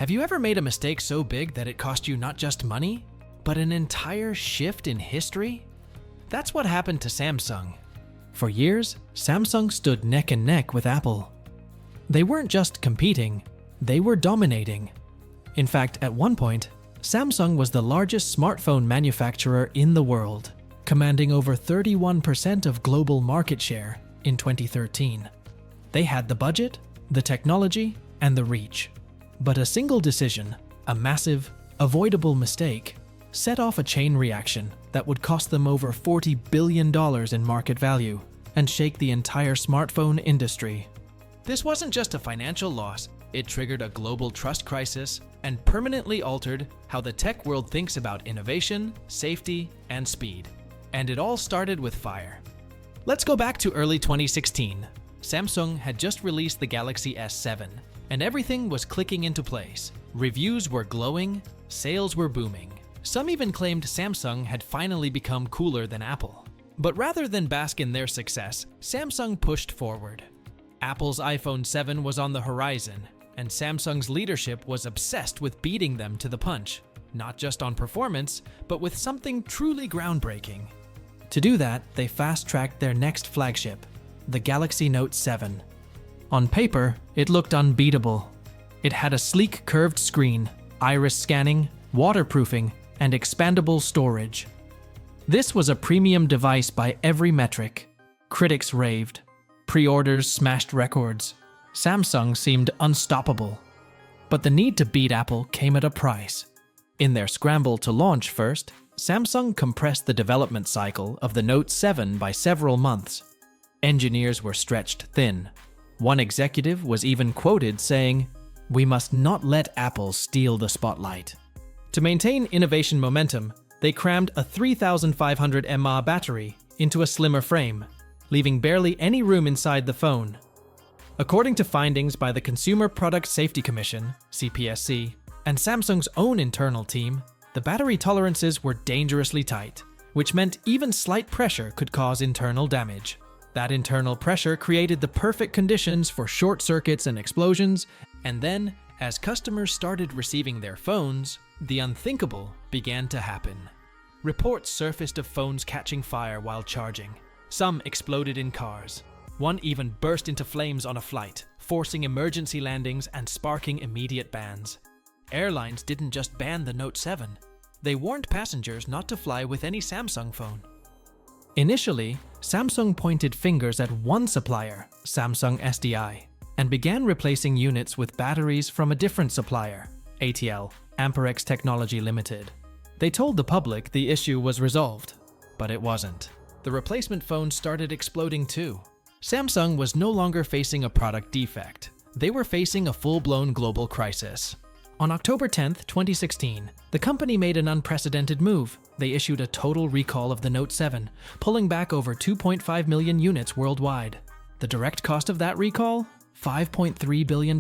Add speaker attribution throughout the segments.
Speaker 1: Have you ever made a mistake so big that it cost you not just money, but an entire shift in history? That's what happened to Samsung. For years, Samsung stood neck and neck with Apple. They weren't just competing, they were dominating. In fact, at one point, Samsung was the largest smartphone manufacturer in the world, commanding over 31% of global market share in 2013. They had the budget, the technology, and the reach. But a single decision, a massive, avoidable mistake, set off a chain reaction that would cost them over $40 billion in market value and shake the entire smartphone industry. This wasn't just a financial loss, it triggered a global trust crisis and permanently altered how the tech world thinks about innovation, safety, and speed. And it all started with fire. Let's go back to early 2016. Samsung had just released the Galaxy S7, and everything was clicking into place. Reviews were glowing, sales were booming. Some even claimed Samsung had finally become cooler than Apple. But rather than bask in their success, Samsung pushed forward. Apple's iPhone 7 was on the horizon, and Samsung's leadership was obsessed with beating them to the punch, not just on performance, but with something truly groundbreaking. To do that, they fast-tracked their next flagship, the Galaxy Note 7. On paper, it looked unbeatable. It had a sleek curved screen, iris scanning, waterproofing, and expandable storage. This was a premium device by every metric. Critics raved. Pre-orders smashed records. Samsung seemed unstoppable. But the need to beat Apple came at a price. In their scramble to launch first, Samsung compressed the development cycle of the Note 7 by several months. Engineers were stretched thin. One executive was even quoted saying, "We must not let Apple steal the spotlight." To maintain innovation momentum, they crammed a 3,500 mAh battery into a slimmer frame, leaving barely any room inside the phone. According to findings by the Consumer Product Safety Commission, CPSC, and Samsung's own internal team, the battery tolerances were dangerously tight, which meant even slight pressure could cause internal damage. That internal pressure created the perfect conditions for short circuits and explosions, and then, as customers started receiving their phones, the unthinkable began to happen. Reports surfaced of phones catching fire while charging. Some exploded in cars. One even burst into flames on a flight, forcing emergency landings and sparking immediate bans. Airlines didn't just ban the Note 7. They warned passengers not to fly with any Samsung phone. Initially, Samsung pointed fingers at one supplier, Samsung SDI, and began replacing units with batteries from a different supplier, ATL, Amperex Technology Limited. They told the public the issue was resolved, but it wasn't. The replacement phones started exploding too. Samsung was no longer facing a product defect. They were facing a full-blown global crisis. On October 10, 2016, the company made an unprecedented move. They issued a total recall of the Note 7, pulling back over 2.5 million units worldwide. The direct cost of that recall? $5.3 billion.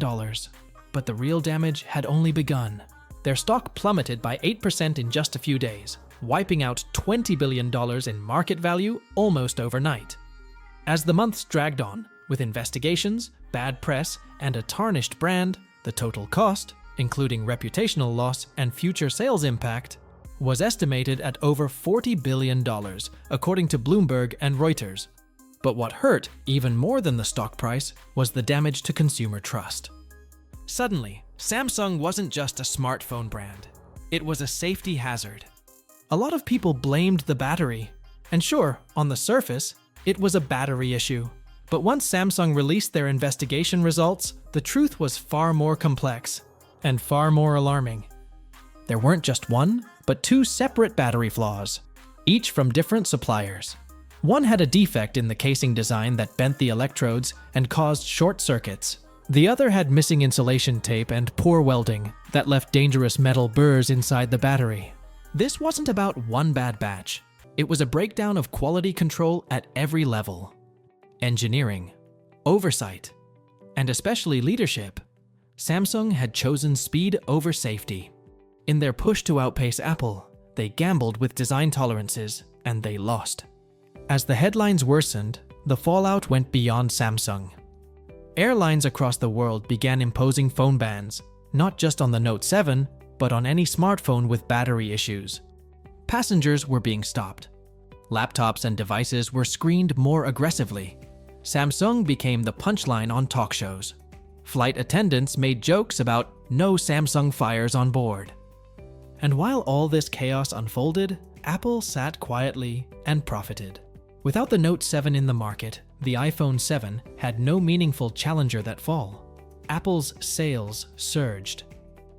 Speaker 1: But the real damage had only begun. Their stock plummeted by 8% in just a few days, wiping out $20 billion in market value almost overnight. As the months dragged on, with investigations, bad press, and a tarnished brand, the total cost, including reputational loss and future sales impact, was estimated at over $40 billion, according to Bloomberg and Reuters. But what hurt even more than the stock price was the damage to consumer trust. Suddenly, Samsung wasn't just a smartphone brand. It was a safety hazard. A lot of people blamed the battery. And sure, on the surface, it was a battery issue. But once Samsung released their investigation results, the truth was far more complex and far more alarming. There weren't just one, but two separate battery flaws, each from different suppliers. One had a defect in the casing design that bent the electrodes and caused short circuits. The other had missing insulation tape and poor welding that left dangerous metal burrs inside the battery. This wasn't about one bad batch. It was a breakdown of quality control at every level. Engineering, oversight, and especially leadership. Samsung had chosen speed over safety. In their push to outpace Apple, they gambled with design tolerances, and they lost. As the headlines worsened, the fallout went beyond Samsung. Airlines across the world began imposing phone bans. not just on the Note 7, but on any smartphone with battery issues. Passengers were being stopped. Laptops and devices were screened more aggressively. Samsung became the punchline on talk shows. Flight attendants made jokes about no Samsung fires on board. And while all this chaos unfolded, Apple sat quietly and profited. Without the Note 7 in the market, the iPhone 7 had no meaningful challenger that fall. Apple's sales surged.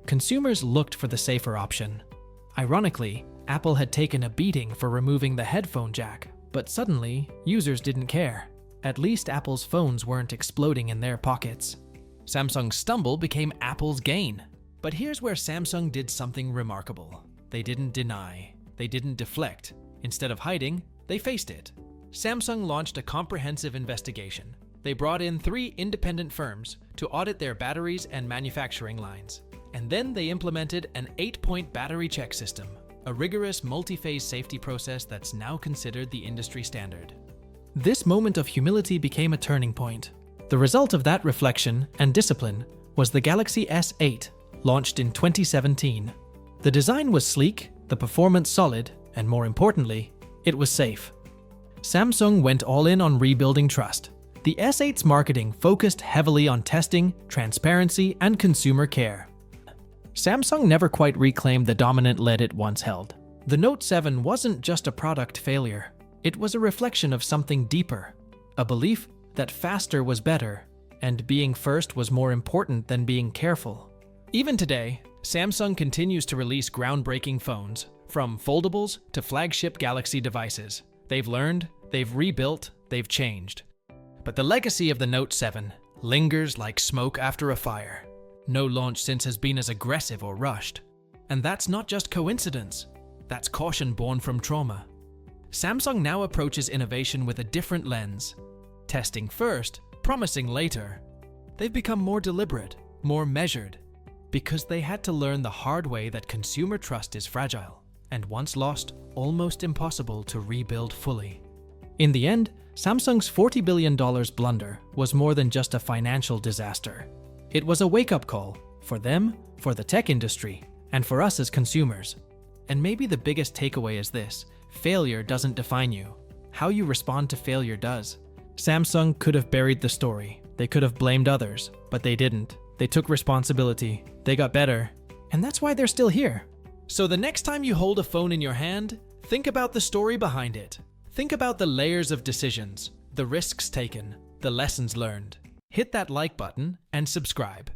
Speaker 1: Consumers looked for the safer option. Ironically, Apple had taken a beating for removing the headphone jack, but suddenly, users didn't care. At least Apple's phones weren't exploding in their pockets. Samsung's stumble became Apple's gain. But here's where Samsung did something remarkable. They didn't deny. They didn't deflect. Instead of hiding, they faced it. Samsung launched a comprehensive investigation. They brought in 3 independent firms to audit their batteries and manufacturing lines. And then they implemented an 8-point battery check system, a rigorous multi-phase safety process that's now considered the industry standard. This moment of humility became a turning point. The result of that reflection and discipline was the Galaxy S8, launched in 2017. The design was sleek, the performance solid, and more importantly, it was safe. Samsung went all in on rebuilding trust. The S8's marketing focused heavily on testing, transparency, and consumer care. Samsung never quite reclaimed the dominant lead it once held. The Note 7 wasn't just a product failure. It was a reflection of something deeper, a belief that faster was better, and being first was more important than being careful. Even today, Samsung continues to release groundbreaking phones, from foldables to flagship Galaxy devices. They've learned, they've rebuilt, they've changed. But the legacy of the Note 7 lingers like smoke after a fire. No launch since has been as aggressive or rushed. And that's not just coincidence. That's caution born from trauma. Samsung now approaches innovation with a different lens. Testing first, promising later. They've become more deliberate, more measured, because they had to learn the hard way that consumer trust is fragile, and once lost, almost impossible to rebuild fully. In the end, Samsung's $40 billion blunder was more than just a financial disaster. It was a wake-up call for them, for the tech industry, and for us as consumers. And maybe the biggest takeaway is this: failure doesn't define you. How you respond to failure does. Samsung could have buried the story. They could have blamed others, but they didn't. They took responsibility. They got better. And that's why they're still here. So the next time you hold a phone in your hand, think about the story behind it. Think about the layers of decisions, the risks taken, the lessons learned. Hit that like button and subscribe.